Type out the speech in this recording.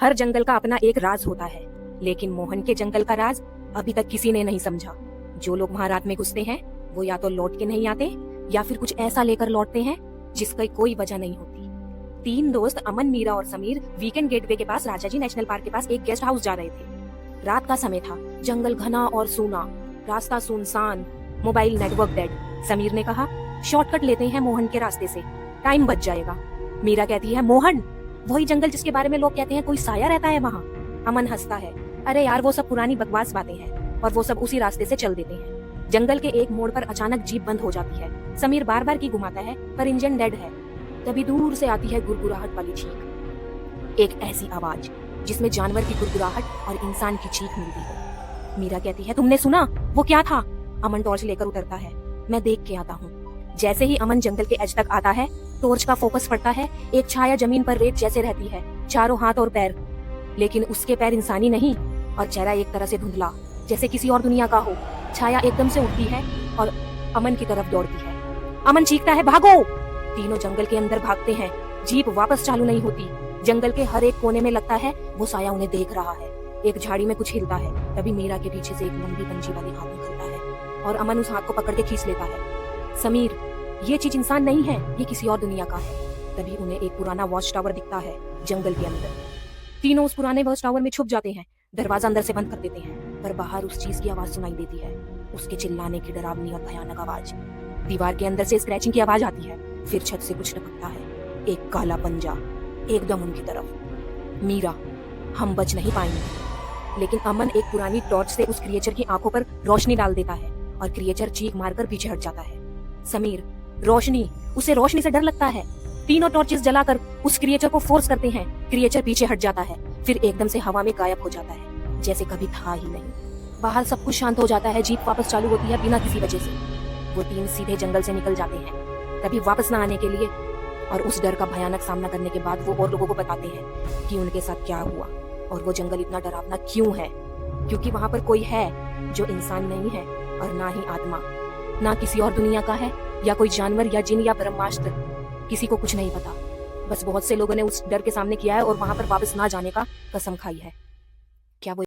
हर जंगल का अपना एक राज होता है, लेकिन मोहन के जंगल का राज अभी तक किसी ने नहीं समझा। जो लोग वहाँ रात में घुसते हैं वो या तो लौट के नहीं आते या फिर कुछ ऐसा लेकर लौटते हैं जिसकी कोई वजह नहीं होती। तीन दोस्त अमन, मीरा और समीर वीकेंड गेटवे के पास राजाजी नेशनल पार्क के पास एक गेस्ट हाउस जा रहे थे। रात का समय था, जंगल घना और सूना, रास्ता सुनसान, मोबाइल नेटवर्क डेड। समीर ने कहा, शॉर्टकट लेते हैं मोहन के रास्ते से, टाइम बच जाएगा। मीरा कहती है, मोहन? वही जंगल जिसके बारे में लोग कहते हैं कोई साया रहता है वहाँ। अमन हंसता है, अरे यार वो सब पुरानी बकवास बातें हैं, और वो सब उसी रास्ते से चल देते हैं। जंगल के एक मोड़ पर अचानक जीप बंद हो जाती है। समीर बार बार की घुमाता है पर इंजन डेड है। तभी दूर से आती है गुरगुराहट वाली चीख, एक ऐसी आवाज जिसमें जानवर की गुरगुराहट और इंसान की चीख मिलती हो। मीरा कहती है, तुमने सुना? वो क्या था? अमन टॉर्च लेकर उतरता है, मैं देख के आता हूँ। जैसे ही अमन जंगल के एज तक आता है, टॉर्च का फोकस पड़ता है। एक छाया जमीन पर रेत जैसे रहती है, चारों हाथ और पैर, लेकिन उसके पैर इंसानी नहीं और चेहरा एक तरह से धुंधला, जैसे किसी और दुनिया का हो। छाया एकदम से उठती है और अमन की तरफ दौड़ती है। अमन चीखता है, भागो! तीनों जंगल के अंदर भागते हैं। जीप वापस चालू नहीं होती। जंगल के हर एक कोने में लगता है वो साया उन्हें देख रहा है। एक झाड़ी में कुछ हिलता है। तभी मीरा के पीछे से एक लंबी पंजी वाली हाथ निकलता है और अमन उस हाथ को पकड़ के खींच लेता है। समीर, ये चीज इंसान नहीं है, ये किसी और दुनिया का है। तभी उन्हें एक पुराना वॉच टावर दिखता है जंगल के अंदर। तीनों उस पुराने वॉच टावर में छुप जाते हैं। दरवाजा अंदर से बंद कर देते हैं, पर बाहर उस चीज की आवाज सुनाई देती है, उसके चिल्लाने की डरावनी और भयानक आवाज। दीवार के अंदर से स्क्रैचिंग की आवाज आती है। फिर छत से कुछ टपकता है, एक काला पंजा, एकदम उनकी तरफ। मीरा, हम बच नहीं पाएंगे। लेकिन अमन एक पुरानी टॉर्च से उस क्रिएचर की आंखों पर रोशनी डाल देता है और क्रिएचर चीख मारकर पीछे हट जाता है। समीर, रोशनी, उसे रोशनी से डर लगता है। तीनों टॉर्चेस जलाकर उस क्रिएचर को फोर्स करते हैं। क्रिएचर पीछे हट जाता है, फिर एकदम से हवा में गायब हो जाता है, जैसे कभी था ही नहीं। बाहर सब कुछ शांत हो जाता है। जीप वापस चालू होती है बिना किसी वजह से। वो तीन सीधे जंगल से निकल जाते हैं, कभी वापस ना आने के लिए। और उस डर का भयानक सामना करने के बाद वो और लोगों को बताते हैं कि उनके साथ क्या हुआ और वो जंगल इतना डरावना क्यों है। क्योंकि वहाँ पर कोई है जो इंसान नहीं है और ना ही आत्मा, ना किसी और दुनिया का है, या कोई जानवर या जिन या ब्रह्मास्त्र, किसी को कुछ नहीं पता। बस बहुत से लोगों ने उस डर के सामने किया है और वहाँ पर वापस ना जाने का कसम खाई है। क्या वो